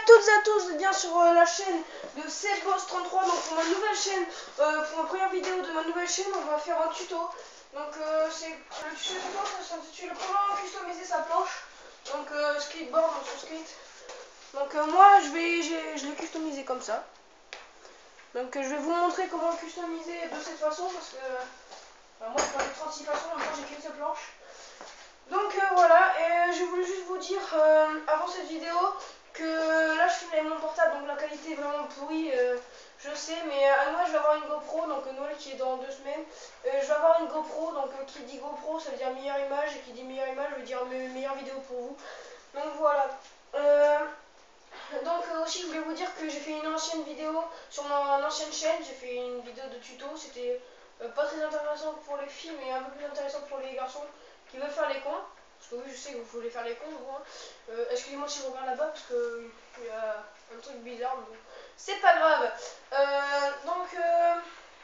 toutes et à tous, vous êtes bien sur la chaîne de CBoss33. Donc pour ma nouvelle chaîne, pour ma première vidéo de ma nouvelle chaîne, on va faire un tuto. Donc c'est le tuto de planche, ça s'intitule comment customiser sa planche. Donc skateboard sur skate. Donc moi je l'ai customisé comme ça. Donc je vais vous montrer comment customiser de cette façon parce que moi j'en ai 36 façons, en même temps j'ai qu'une seule planche. Donc voilà, et je voulais juste vous dire avant cette vidéo que là je filme avec mon portable, donc la qualité est vraiment pourrie, je sais, mais à Noël je vais avoir une GoPro, donc Noël qui est dans 2 semaines. Je vais avoir une GoPro, donc qui dit GoPro ça veut dire meilleure image, et qui dit meilleure image veut dire meilleure vidéo pour vous. Donc voilà. Donc aussi je voulais vous dire que j'ai fait une ancienne vidéo sur mon ancienne chaîne, j'ai fait une vidéo de tuto, c'était pas très intéressant pour les filles mais un peu plus intéressant pour les garçons qui veulent faire les cons. Parce que oui je sais que vous voulez faire les cons vous, hein. Excusez-moi si je regarde là-bas parce que il y a un truc bizarre mais bon, c'est pas grave.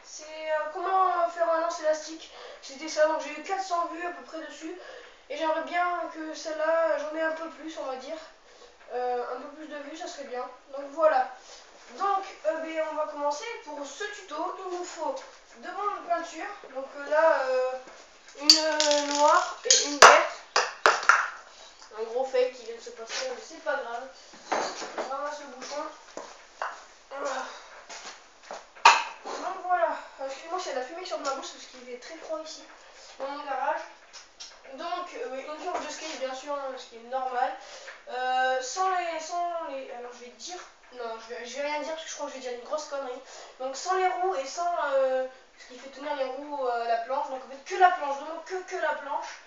C'est comment faire un lance élastique, c'était ça, donc j'ai eu 400 vues à peu près dessus. Et j'aimerais bien que celle-là, j'en ai un peu plus on va dire. Un peu plus de vues, ça serait bien. Donc voilà. Donc on va commencer. Pour ce tuto, il nous faut deux bandes de peinture. Donc là, une noire et une verte. Un gros fail qui vient de se passer, mais c'est pas grave. On ramasse le bouchon. Donc voilà. Excusez-moi, c'est la fumée qui sort de ma bouche parce qu'il fait très froid ici dans mon garage. Donc une planche de skate bien sûr, ce qui est normal. Sans les. Alors je vais dire. Non, je vais rien dire parce que je crois que je vais dire une grosse connerie. Donc sans les roues et sans ce qui fait tenir les roues à la planche. Donc en fait que la planche, vraiment que la planche.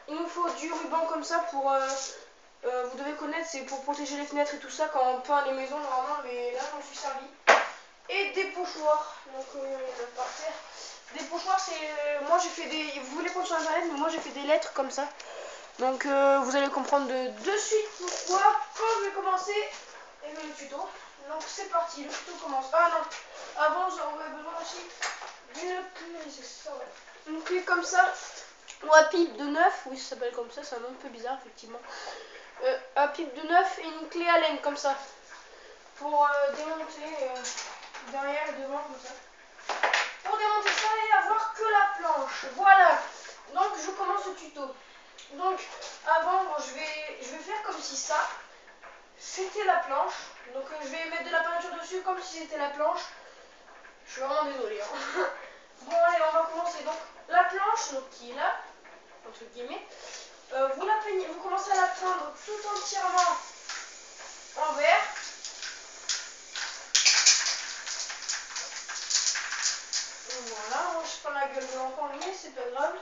Il nous faut du ruban comme ça pour. Vous devez connaître, c'est pour protéger les fenêtres et tout ça quand on peint les maisons normalement, mais là je m'en suis servi. Et des pochoirs. Donc il y en a par terre. Des pochoirs, c'est. Moi j'ai fait des. Vous voulez prendre sur internet, mais moi j'ai fait des lettres comme ça. Donc vous allez comprendre de suite pourquoi quand je vais commencer le tuto. Donc c'est parti, le tuto commence. Ah non, avant j'aurais besoin aussi d'une clé, c'est ça ouais. Une clé comme ça, ou à pipe de 9, oui ça s'appelle comme ça, c'est un nom un peu bizarre effectivement. À pipe de 9 et une clé à laine comme ça. Pour démonter derrière et devant comme ça. Pour démonter ça et avoir que la planche. Voilà, donc je commence le tuto. Donc avant bon, je vais faire comme si ça c'était la planche. Donc je vais mettre de la peinture dessus comme si c'était la planche. Je suis vraiment désolée hein. Bon allez on va commencer. Donc la planche donc, qui est là entre guillemets, vous la peignez, vous commencez à la peindre tout entièrement en vert. Voilà, moi je prends la gueule de l'enfant mais c'est pas grave.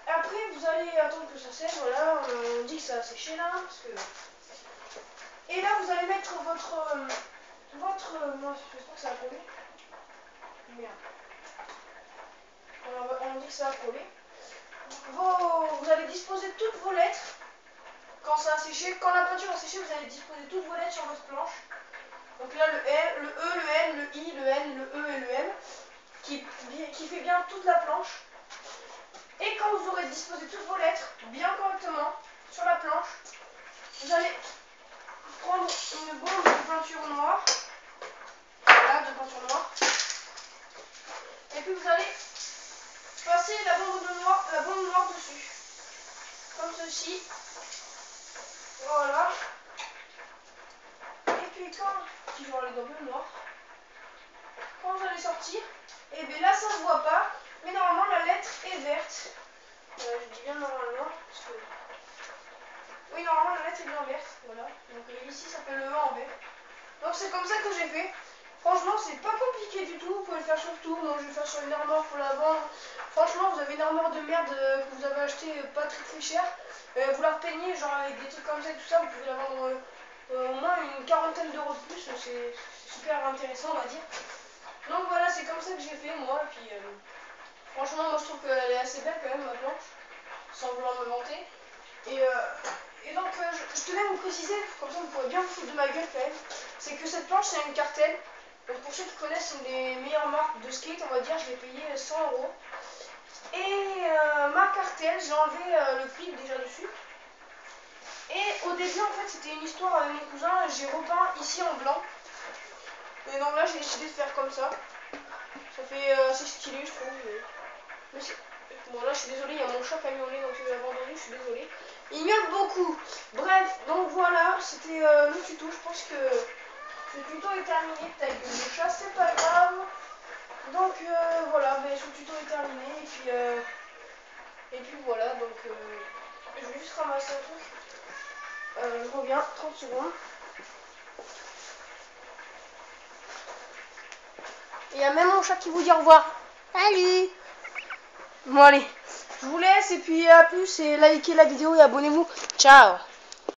Après vous allez attendre que ça sèche, voilà, on dit que ça a séché là, parce que... Et là vous allez mettre votre... moi j'espère que ça va coller. Merde. On dit que ça va coller. Vous allez disposer toutes vos lettres quand ça a séché. Quand la peinture a séché, vous allez disposer toutes vos lettres sur votre planche. Donc là le L, le E, le N, le I, le N, le E et le M, qui fait bien toute la planche. Et quand vous aurez disposé toutes vos lettres bien correctement sur la planche, vous allez prendre une bombe de peinture noire, voilà, de peinture noire, et puis vous allez passer la bombe noire dessus, comme ceci, voilà. Et puis si je vais aller dans le noir, quand vous allez sortir, et bien là ça se voit pas, mais normalement la lettre est verte. Je dis bien normalement, parce que... Oui, normalement la lettre est bien verte, voilà. Donc ici ça fait le E en vert. Donc c'est comme ça que j'ai fait. Franchement c'est pas compliqué du tout, vous pouvez le faire sur tout. Moi je vais le faire sur une armoire pour la vendre. Franchement vous avez une armoire de merde que vous avez acheté pas très cher. Vous la repeignez genre avec des trucs comme ça et tout ça, vous pouvez la vendre au moins une quarantaine d'euros de plus. C'est super intéressant on va dire. Donc voilà c'est comme ça que j'ai fait moi. Et puis franchement moi je trouve qu'elle est assez belle quand même ma planche. Sans vouloir me vanter. Et donc je tenais à vous préciser, comme ça vous pourrez bien vous foutre de ma gueule quand même, c'est que cette planche c'est une Cartel. Donc pour ceux qui connaissent, c'est une des meilleures marques de skate, on va dire, je l'ai payé 100 euros. Et ma Cartel, j'ai enlevé le clip déjà dessus. qu'au début en fait c'était une histoire avec mon cousin, j'ai repeint ici en blanc. Et donc là j'ai décidé de faire comme ça. Ça fait assez stylé je trouve. Mais bon là je suis désolée, il y a mon chat qui a miaulé, donc si vous l'avez entendu, je suis désolée. Il miaule beaucoup. Bref, donc voilà, c'était le tuto. Je pense que ce tuto est terminé. Peut-être que le chat, c'est pas grave. Donc voilà, mais ce tuto est terminé. Et puis voilà, donc je vais juste ramasser un truc. Je reviens, 30 secondes. Et il y a même mon chat qui vous dit au revoir. Salut. Bon allez, je vous laisse et puis à plus et likez la vidéo et abonnez-vous. Ciao.